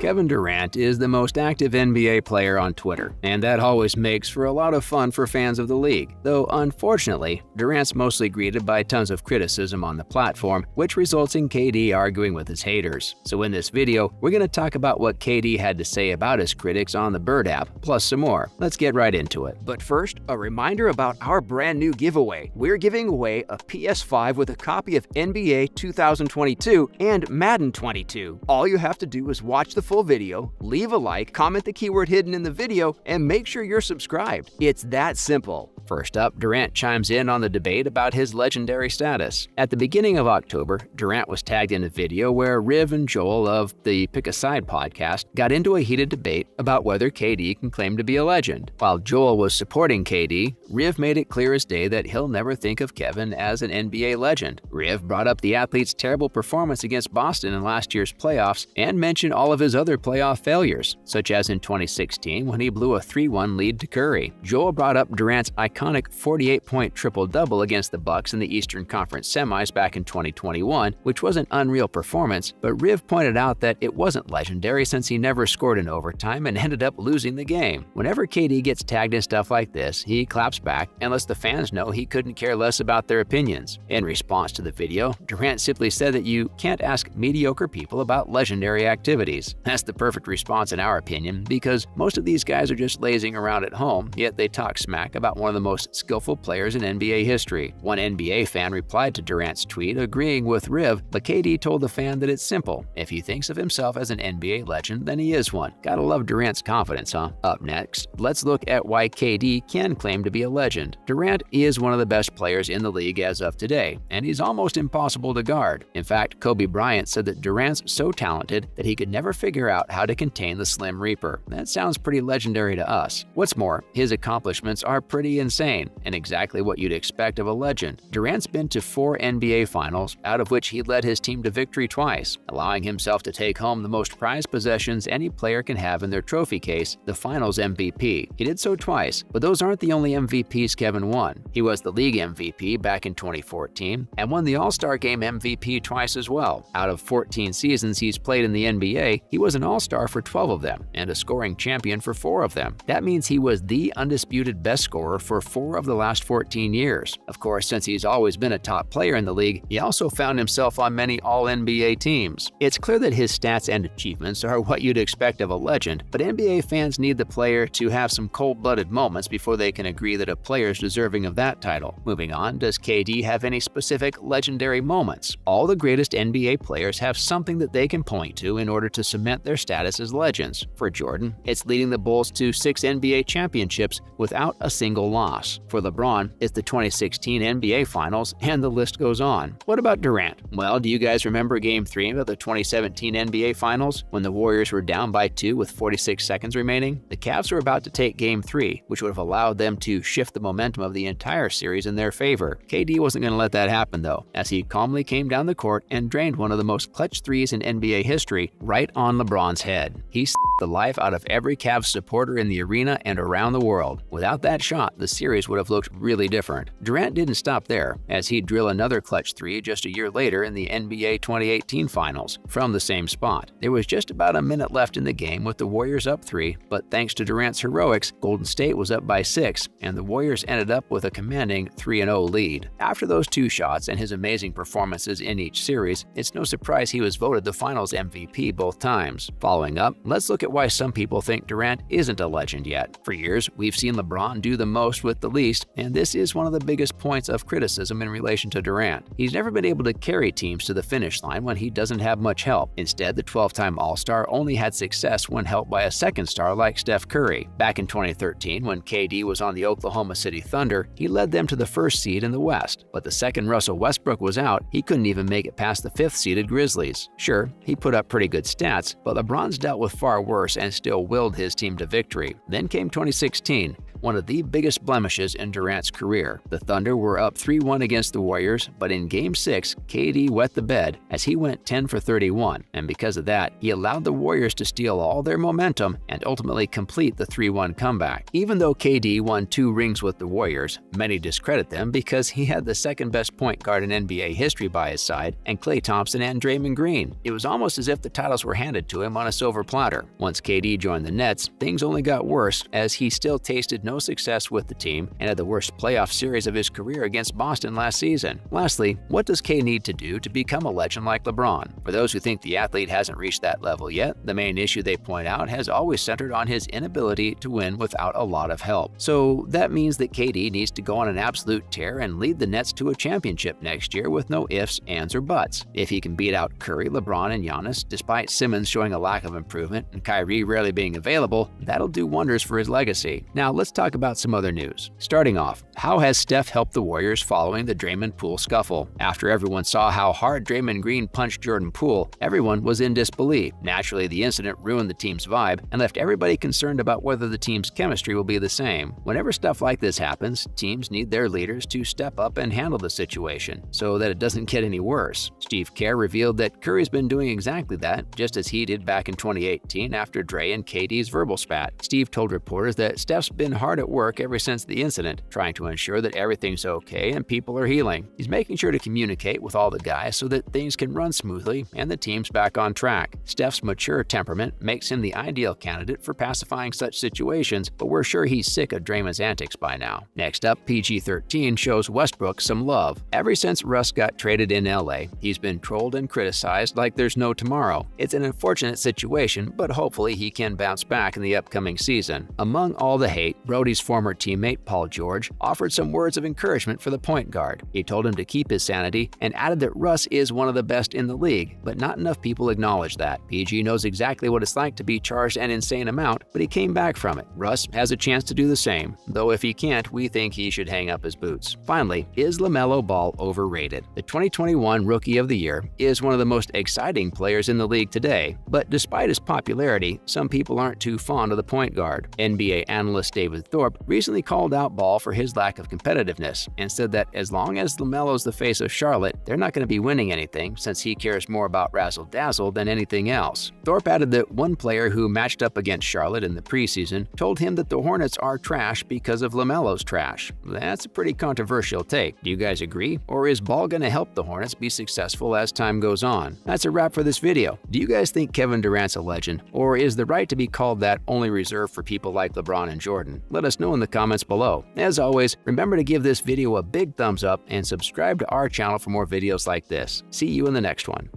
Kevin Durant is the most active NBA player on Twitter, and that always makes for a lot of fun for fans of the league. Though, unfortunately, Durant's mostly greeted by tons of criticism on the platform, which results in KD arguing with his haters. So in this video, we're going to talk about what KD had to say about his critics on the Bird app, plus some more. Let's get right into it. But first, a reminder about our brand new giveaway. We're giving away a PS5 with a copy of NBA 2022 and Madden 22. All you have to do is watch the full video, leave a like, comment the keyword hidden in the video, and make sure you're subscribed. It's that simple. First up, Durant chimes in on the debate about his legendary status. At the beginning of October, Durant was tagged in a video where Riv and Joel of the Pick a Side podcast got into a heated debate about whether KD can claim to be a legend. While Joel was supporting KD, Riv made it clear as day that he'll never think of Kevin as an NBA legend. Riv brought up the athlete's terrible performance against Boston in last year's playoffs and mentioned all of his other playoff failures, such as in 2016 when he blew a 3-1 lead to Curry. Joel brought up Durant's iconic 48-point triple-double against the Bucks in the Eastern Conference semis back in 2021, which was an unreal performance, but Riv pointed out that it wasn't legendary since he never scored in overtime and ended up losing the game. Whenever KD gets tagged in stuff like this, he claps back and lets the fans know he couldn't care less about their opinions. In response to the video, Durant simply said that you can't ask mediocre people about legendary activities. That's the perfect response in our opinion, because most of these guys are just lazing around at home, yet they talk smack about one of the most skillful players in NBA history. One NBA fan replied to Durant's tweet agreeing with Riv, but KD told the fan that it's simple. If he thinks of himself as an NBA legend, then he is one. Gotta love Durant's confidence, huh? Up next, let's look at why KD can claim to be a legend. Durant is one of the best players in the league as of today, and he's almost impossible to guard. In fact, Kobe Bryant said that Durant's so talented that he could never figure out how to contain the Slim Reaper. That sounds pretty legendary to us. What's more, his accomplishments are pretty insane, and exactly what you'd expect of a legend. Durant's been to 4 NBA Finals, out of which he led his team to victory twice, allowing himself to take home the most prized possessions any player can have in their trophy case, the Finals MVP. He did so twice, but those aren't the only MVPs Kevin won. He was the league MVP back in 2014 and won the All-Star Game MVP twice as well. Out of 14 seasons he's played in the NBA, he was an All-Star for 12 of them and a scoring champion for 4 of them. That means he was the undisputed best scorer for 4 of the last 14 years. Of course, since he's always been a top player in the league, he also found himself on many All-NBA teams. It's clear that his stats and achievements are what you'd expect of a legend, but NBA fans need the player to have some cold-blooded moments before they can agree that a player is deserving of that title. Moving on, does KD have any specific legendary moments? All the greatest NBA players have something that they can point to in order to cement their status as legends. For Jordan, it's leading the Bulls to 6 NBA championships without a single loss. For LeBron, it's the 2016 NBA Finals, and the list goes on. What about Durant? Well, do you guys remember Game 3 of the 2017 NBA Finals when the Warriors were down by 2 with 46 seconds remaining? The Cavs were about to take Game 3, which would have allowed them to shift the momentum of the entire series in their favor. KD wasn't going to let that happen though, as he calmly came down the court and drained one of the most clutch threes in NBA history right on LeBron's head. He the life out of every Cavs supporter in the arena and around the world. Without that shot, the series would have looked really different. Durant didn't stop there, as he'd drill another clutch 3 just a year later in the NBA 2018 Finals from the same spot. There was just about a minute left in the game with the Warriors up 3, but thanks to Durant's heroics, Golden State was up by 6, and the Warriors ended up with a commanding 3-0 lead. After those 2 shots and his amazing performances in each series, it's no surprise he was voted the Finals MVP both times. Following up, let's look at why some people think Durant isn't a legend yet. For years, we've seen LeBron do the most with the least, and this is one of the biggest points of criticism in relation to Durant. He's never been able to carry teams to the finish line when he doesn't have much help. Instead, the 12-time All-Star only had success when helped by a second star like Steph Curry. Back in 2013, when KD was on the Oklahoma City Thunder, he led them to the 1st seed in the West. But the second Russell Westbrook was out, he couldn't even make it past the 5th-seeded Grizzlies. Sure, he put up pretty good stats, but LeBron's dealt with far worse and still willed his team to victory. Then came 2016. one of the biggest blemishes in Durant's career. The Thunder were up 3-1 against the Warriors, but in Game 6, KD wet the bed as he went 10 for 31, and because of that, he allowed the Warriors to steal all their momentum and ultimately complete the 3-1 comeback. Even though KD won 2 rings with the Warriors, many discredit them because he had the second-best point guard in NBA history by his side and Klay Thompson and Draymond Green. It was almost as if the titles were handed to him on a silver platter. Once KD joined the Nets, things only got worse as he still tasted no success with the team and had the worst playoff series of his career against Boston last season. Lastly, what does K need to do to become a legend like LeBron? For those who think the athlete hasn't reached that level yet, the main issue they point out has always centered on his inability to win without a lot of help. So that means that KD needs to go on an absolute tear and lead the Nets to a championship next year with no ifs, ands, or buts. If he can beat out Curry, LeBron, and Giannis, despite Simmons showing a lack of improvement and Kyrie rarely being available, that'll do wonders for his legacy. Now let's talk about some other news. Starting off, how has Steph helped the Warriors following the Draymond Poole scuffle? After everyone saw how hard Draymond Green punched Jordan Poole, everyone was in disbelief. Naturally, the incident ruined the team's vibe and left everybody concerned about whether the team's chemistry will be the same. Whenever stuff like this happens, teams need their leaders to step up and handle the situation so that it doesn't get any worse. Steve Kerr revealed that Curry's been doing exactly that, just as he did back in 2018 after Dre and KD's verbal spat. Steve told reporters that Steph's been hard at work ever since the incident, trying to ensure that everything's okay and people are healing. He's making sure to communicate with all the guys so that things can run smoothly and the team's back on track. Steph's mature temperament makes him the ideal candidate for pacifying such situations, but we're sure he's sick of Draymond's antics by now. Next up, PG-13 shows Westbrook some love. Ever since Russ got traded in LA, he's been trolled and criticized like there's no tomorrow. It's an unfortunate situation, but hopefully he can bounce back in the upcoming season. Among all the hate, Brodie's former teammate Paul George offered some words of encouragement for the point guard. He told him to keep his sanity and added that Russ is one of the best in the league, but not enough people acknowledge that. PG knows exactly what it's like to be charged an insane amount, but he came back from it. Russ has a chance to do the same, though if he can't, we think he should hang up his boots. Finally, is LaMelo Ball overrated? The 2021 Rookie of the Year is one of the most exciting players in the league today, but despite his popularity, some people aren't too fond of the point guard. NBA analyst David Thorpe recently called out Ball for his lack of competitiveness and said that as long as LaMelo's the face of Charlotte, they're not going to be winning anything since he cares more about razzle-dazzle than anything else. Thorpe added that one player who matched up against Charlotte in the preseason told him that the Hornets are trash because of LaMelo's trash. That's a pretty controversial take. Do you guys agree? Or is Ball going to help the Hornets be successful as time goes on? That's a wrap for this video. Do you guys think Kevin Durant's a legend? Or is the right to be called that only reserved for people like LeBron and Jordan? Let us know in the comments below. As always, remember to give this video a big thumbs up and subscribe to our channel for more videos like this. See you in the next one.